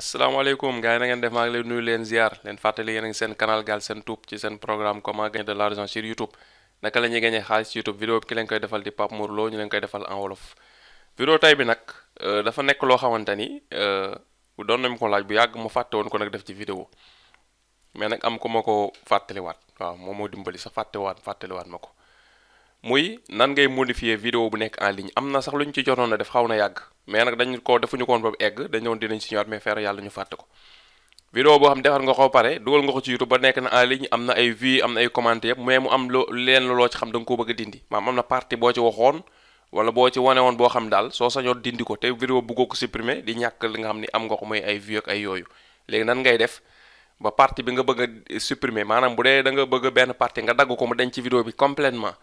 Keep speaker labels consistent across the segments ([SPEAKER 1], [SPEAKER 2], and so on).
[SPEAKER 1] asalaamaaleykum gars yi na ngeen def maa ngi leen nuyu leen ziar leen fàttali yéen a ngi seen canal Galsen Tube ci seen programme comment gagner de l'argent sur YouTube naka la ñuy gagner xaalis ci YouTube vidéo bi ki leen koy defal di Pape Mor Lo ñu leen koy defal en wolof. vidéo tey bi nag dafa nekk loo xamante ni doon nañu ko laaj bu yàgg ma fàtte woon ko nag def ci vidéo mais nag am ko ma ko fàttaliwaat waaw moom moo dimbali sax fàttaliwaat ma ko. muy nan ngay modifier vidéo bu nekk en ligne am na sax lu ñu ci jotoon a def xaw na yàgg mais nag defuñu ko woon ba egg dañu woon dinañ si ñëwaat mais faire yàlla ñu fàtte ko. vidéo boo xam defar nga ko pare dugal nga ko ci YouTube ba nekk na en ligne am na ay vues am na ay commentaires yëpp mais mu am loo ci xam da nga koo bëgg a dindi maanaam am na partie boo ci waxoon wala boo ci wane woon boo xam daal soo sañoon dindi ko te vidéo bëggoo ko supprimer di ñàkk li nga xam ni am nga ko muy ay vues ak ay yooyu léegi nan ngay def ba partie bi nga bëgg a supprimer maanaam bu dee da nga bëgg benn partie nga dagg ko mu denc ci vidéo bi complètement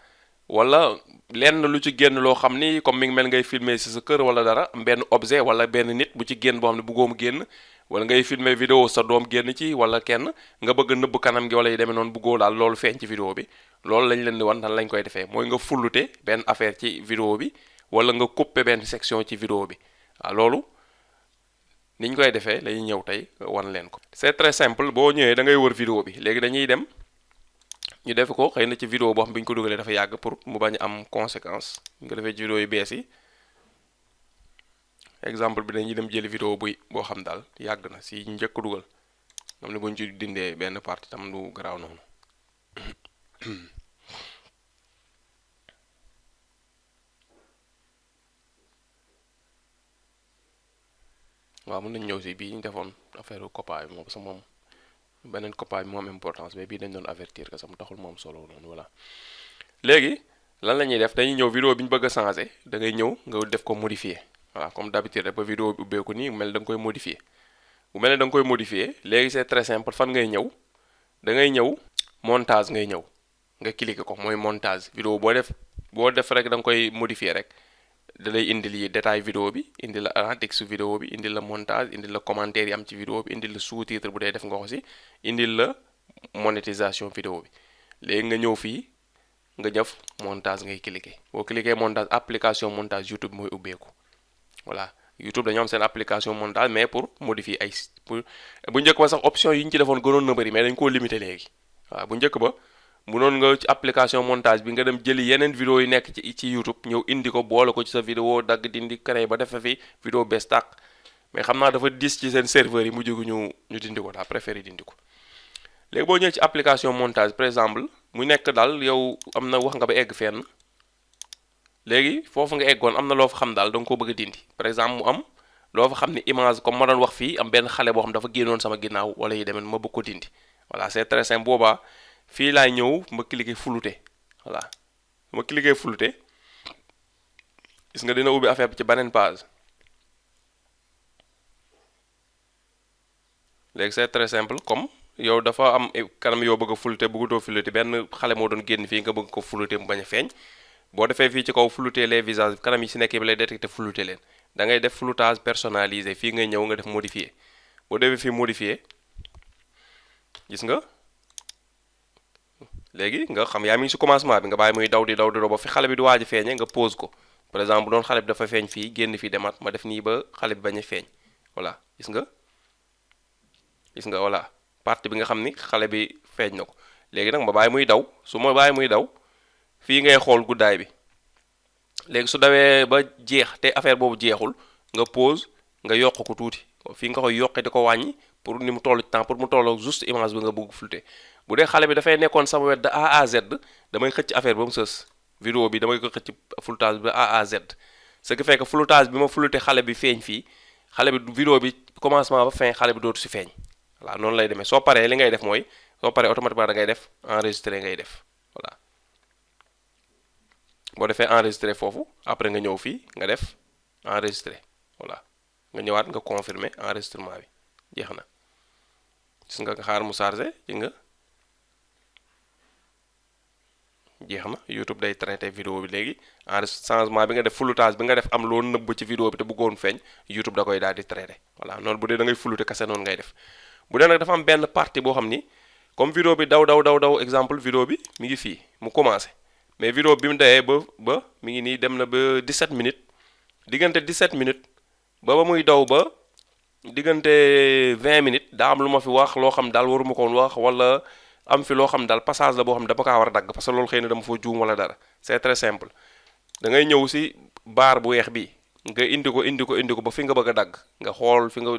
[SPEAKER 1] wala lenn lu ci génn loo xam ni comme mi ngi mel ngay filmer ci sa kër wala dara benn objet wala benn nit bu ci génn boo xam ne bëggoo mu génn wala ngay filmer vidéo sa doom génn ci wala kenn nga bëgg a nëbb kanam gi wala yu demee noonu bëggoo daal loolu feeñ ci vidéo bi loolu lañ leen di wan nan lañ koy defee mooy nga fullute benn affaire ci vidéo bi wala nga couper benn section ci vidéo bi waaw loolu niñ koy defee lañuy ñëw tey wan leen ko. c'est très simple boo ñëwee da ngay wër vidéo bi léegi dañuy dem. ñu def ko xëy na ci vidéo boo xam bi ñu ko dugalee dafa yàgg pour mu bañ am conséquence ñu ko defee ci vidéo yu bees yi exemple bi dañuy dem jëli vidéo boo xam daal yàgg na si njëkk dugal xam ne bu ñu ci dindee benn partie tam du garaaw noonu waaw mën nañ ñëw si bii ñu defoon affaire copaay moom sa moom beneen copaay bi moo am importance mais bii dañ doon avertir que sama taxul moom solo noonu voilà léegi lan la ñuy def dañuy ñëw vidéo bi ñu bëgg a changer da ngay ñëw nga def ko modifier voilà comme d'habitude rek ba vidéo bi ubbeeku nii mel da nga koy modifier bu mel ne da nga koy modifier léegi c'est très simple fan ngay ñëw da ngay ñëw montage ngay ñëw nga cliquer ko mooy montage vidéo boo def rek da nga koy modifier rek da lay indil yi détail vidéo bi indi la texte vidéo bi indi la montage indi la commentaire yi am ci vidéo bi indi la sous-titre bu dee def nga ko si indil la monétisation vidéo bi léegi nga ñëw fii nga jëf montage ngay cliquer boo cliquer montage application montage YouTube mooy ubbeeku voilà YouTube dañoo am seen application montage mais pour modifier bu njëkk ba sax option yi ñu ci defoon gënoon na bëri mais dañ koo limiter léegi waaw bu njëkk ba munoon nga ci application montage bi nga dem jëli yeneen vidéo yi nekk ci YouTube ñëw indi ko boole ko ci sa vidéo dagg dindi créé ba defe fi vidéo bees tàq mais xam naa dafa dis ci seen serveur yi mujj gu ñu dindi ko daa préféré dindi ko léegi boo ñëwee ci application montage par exemple mu nekk daal yow am na wax nga ba egg fenn léegi foofu nga eggoon am na loo fa xam daal da nga ko bëgg a dindi par exemple mu am loo fa xam ni image comme ma doon wax fii am benn xale boo xam dafa génnoon sama ginnaaw wala yi demee ma bëgg ko dindi voilà c'est très simple boobaa fii laay ñëw ma cliquer flouter voilà ma cliquer flouter gis nga dina ubbi affaire bi ci beneen page léegi c'est très simple comme yow dafa am kanam yoo bëgg a flouter bëggutoo flouter benn xale moo doon génn fii nga bëgg ko flouter mu bañ a feeñ boo defee fii ci kaw flouter les visages kanam yi si nekk bi lay détecter flouter leen da ngay def floutage personnalisé fii ngay ñëw nga def modifier boo defee fii modifier gis nga léegi nga xam yaa mi ngi si commencement bi nga bàyyi muy daw di ba fi xale bi di waaj a feeñe nga pause ko par exemple bu doon xale bi dafa feeñ fii génn fii demaat ma def nii ba xale bi bañ a feeñ voilà gis nga voilà partie bi nga xam ni xale bi feeñ na ko léegi nag ma bàyyi muy daw su ma bàyyi muy daw fii ngay xool guddaay bi léegi su dawee ba jeex te affaire boobu jeexul nga pause nga yokk ko tuuti fii nga koy yokkee di ko wàññi pour ni mu toll temps pour mu toll juste image bi nga bëgg flouter bu dee xale bi dafay nekkoon sama wet de A à Z damay xëcc affaire ba mu sës vidéo bi damay ko xëcc floutage bi A à Z ce qui fait que floutage bi ma flouter xale bi feeñ fii xale bi vidéo bi commencement ba fin xale bi dootu si feeñ voilà noonu lay demee soo paree li ngay def mooy soo paree automatiquement da ngay def enregistrer ngay def voilà boo defee enregistrer foofu après nga ñëw fii nga def enregistrer voilà nga ñëwaat nga confirmer enregistrement bi jeex na gis nga xaar mu chargé ci nga jeex na YouTube day traité vidéo bi léegi changement bi nga def floutage bi nga def am loo nëbb ci vidéo bi te bëggoon feeñ YouTube da koy daal di traité voilà noonu bu dee da ngay flouter kase noonu ngay def bu dee nag dafa am benn partie boo xam ni comme vidéo bi daw exemple vidéo bi mi ngi fii mu commencé mais vidéo bi mu dayee ba mi ngi nii dem na ba 17 minutes diggante 17 minutes ba muy daw ba diggante 20 minutes daa am lu ma fi wax loo xam daal waruma koon wax wala am fi loo xam daal passage la boo xam dama kaa war a dagg parce que loolu xëy na dama fa juum wala dara c'est très simple da ngay ñëw si baar bu weex bi nga indi ko ba fi nga bëgg a dagg nga xool fi nga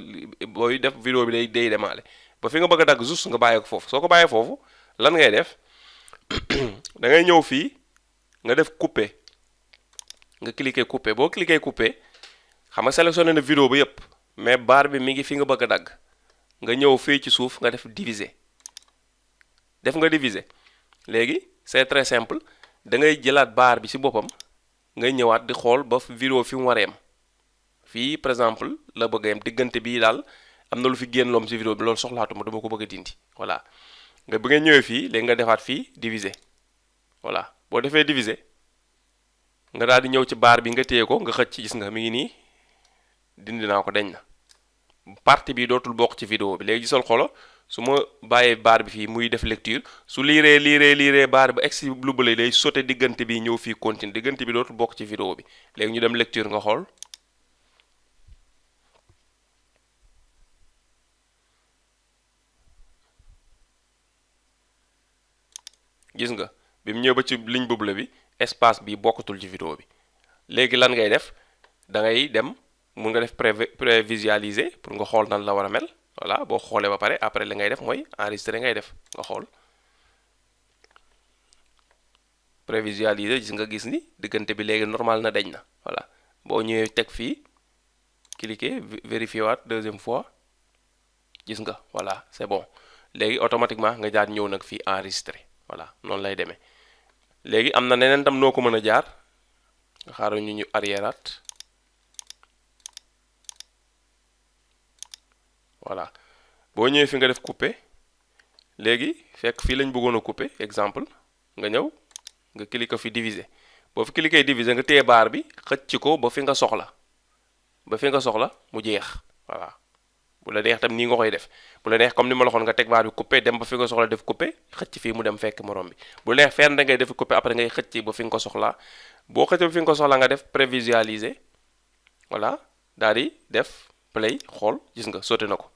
[SPEAKER 1] booy def vidéo bi day demaale ba fi nga bëgg a dagg juste nga bàyyee ko foofu soo ko bàyyee foofu lan ngay def da ngay ñëw fii nga def couper nga cliquer couper boo cliquer couper xam nga sélectionné na vidéo ba yépp mais baar bi mi ngi fi nga bëgg a dagg nga ñëw fii ci suuf nga def diviser def nga diviser léegi c'est très simple da ngay jëlaat baar bi ci boppam ngay ñëwaat di xool ba vidéo fi mu war a yem fii par exemple la bëgg a yem diggante bii daal am na lu fi génn loom ci vidéo bi loolu soxlaatuma dama ko bëgg a dindi voilà nga bi nga ñëwee fii léegi nga defaat fii diviser voilà boo defee diviser nga daal di ñëw ci baar bi nga téye ko nga xëcc gis nga mi ngi nii dindi naa ko deñ na partie bi dootul bokk ci vidéo bi léegi gisal xolo su ma bàyyee baar bi fii muy def lecture su liiree baar ba egsi lu bële day sauter diggante bi ñëw fii continue diggante bi dootul bokk ci vidéo bi léegi ñu dem lecture nga xool gis nga bi mu ñëw ba ci ligne bu bleu bi espace bi bokkatul ci vidéo bi léegi lan ngay def da ngay dem mun nga def prévisualiser pour nga xool nan la war a mel voilà boo xoolee ba pare après li ngay def mooy enregistrer ngay def nga xool prévisualiser gis ni diggante bi léegi normal na deñ na voilà boo ñëwee teg fii cliquer vérifier waat deuxième fois gis nga voilà c'est bon léegi automatiquement nga jaar ñëw nag fii enregistrer voilà noonu lay demee léegi am na neneen tam noo ko mën a jaar nga xaaral ñu arriéraat voilà boo ñëwee fi nga def couper léegi fekk fii lañ bëggoon a couper exemple nga ñëw nga cliquer fi diviser boo fi cliquer diviser nga téye baar bi xëcc ko ba fi nga soxla mu jeex voilà bu la neex tam nii nga koy def bu la neex comme ni ma la waxoon nga teg baar bi couper dem ba fi nga soxla def couper xëcc fii mu dem fekk morom bi bu la neex fenn da ngay def couper après ngay xëcc ba fi nga ko soxlaa boo xëcc ba fi nga ko soxlaa nga def prévisualiser voilà daal di def play xool gis nga sauté na ko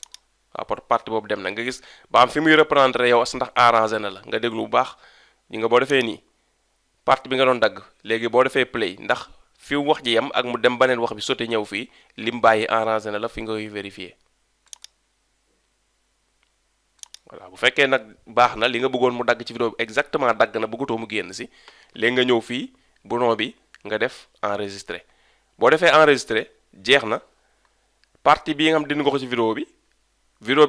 [SPEAKER 1] waaw partie boobu dem na nga gis ba am fi muy reprendre yow ndax arrangé na la nga déglu bu baax ñi nga boo defee nii partie bi nga doon dagg léegi boo defee play ndax fi wax ji yem ak mu dem beneen wax bi sauté ñëw fii lim bàyyi arrangé na la fi ngay vérifier voilà bu fekkee nag baax na li nga bëggoon mu dagg ci vidéo bi exactement dagg na bëggatoo mu génn si léegi nga ñëw fii bouton bi nga def enregistrer boo defee enregistrer jeex na partie bii nga xam dindi nga ko ci vidéo bi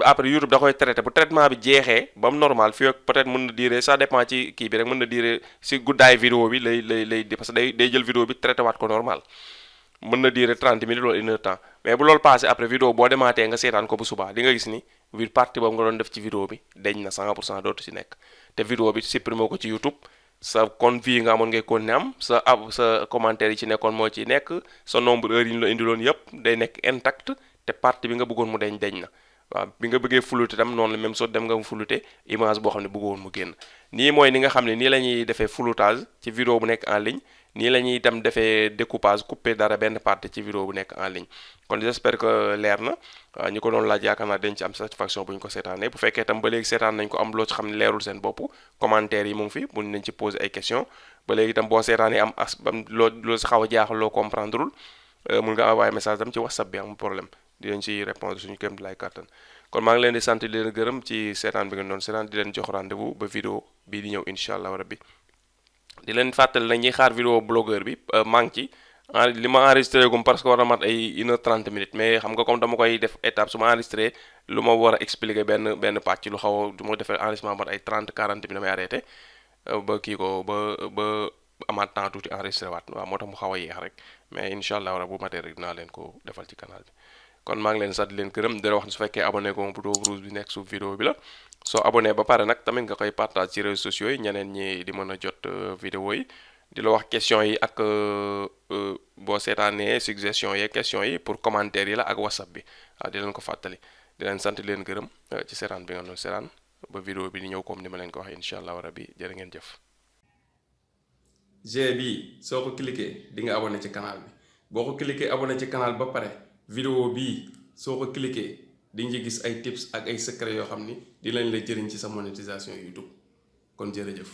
[SPEAKER 1] après YouTube da koy traité bu traitement bi jeexee ba mu normal fii ak peut-être mën na durer ça dépend ci kii bi rek mën na durer si guddaay vidéo bi lay parce que day jël vidéo bi traité waat ko normal mën na durer 30 minutes wala 1 heure temps mais bu loolu passé après vidéo boo demaatee nga seetaan ko bu subaa di nga gis ni partie boobu nga doon def ci vidéo bi deñ na 100% dootu si nekk te vidéo bi supprimer ko ci YouTube sa kon vie nga amoon ngay continuer am sa commentaire yi ci nekkoon moo ci nekk sa nombre heures yi ñu la indiloon yépp day nekk intact te partie bi nga bëggoon mu deñ na waaw bi nga bëggee flouter tam noonu la même soo dem nga flouter image boo xam ne bëggoon mu génn nii mooy ni nga xam ne nii la ñuy defee floutage ci vidéo bu nekk en ligne nii la ñuy itam defee découpage couper dara benn partie ci vidéo bu nekk en ligne kon j'espère que leer na waaw ñi ko doon laaj yaakaar naa dañ ci am satisfaction bu ñu ko seetaanee bu fekkee itam ba léegi seetaan nañ ko am loo ci xam ne leerul seen bopp commentaire yi mu ngi fi mun nañ ci poser ay questions ba léegi itam boo seetaanee am bam loo si xaw a jaaxal loo comprendreul mun nga envoyer message tam ci WhatsApp bi am problème di leen ci répondre suñu kéem lay kàttan kon maa ngi leen di sant di leen gërëm ci seetaan bi ngeen doon seetaan di leen jox rendez-vous ba vidéo bii di ñëw incha allah rabbi di leen fàttali nag ñuy xaar vidéo blogueur bi maa ngi ci li ma enregistré gum parce que war na mat ay 1h30 minutes mais xam nga comme dama koy def étape su ma enregistré lu ma war a expliquer benn pàcc lu xaw a du ma defee enregistrement mat ay 30-40 minutes damay arrêté ba kii ko ba amaat temps tuuti enregistré waat waaw moo tax mu xaw a yéex rek mais incha allah rabbi bu matee rek dinaa leen ko defal ci canal bi kon maa ngi leen sant di leen gërëm di la wax ne su fekkee abonné ko bouton rouge bi nekk suuf vidéo bi la soo abonné ba pare nag tamit nga koy partage ci réseaux sociaux yi ñeneen ñi di mën a jot vidéo yi di la wax question yi ak boo seetaanee suggestion yi question yi pour commentaire yi la ak whatsapp bi waaw di leen ko fàttali di leen sant di leen gërëm ci seetaan bi nga doon seetaan ba vidéo bi di ñëw comme ni ma leen ko waxee incha allah rabbi jërë ngeen jëf. G bii soo ko cliquer di nga abonné ci canal bi boo ko cliquer abonné ci canal ba pare. vidéo bii
[SPEAKER 2] soo ko cliquer di nga gis ay tips ak ay secret yoo xam ni di lañ la jëriñ ci sa monétisation YouTube kon jërëjëf.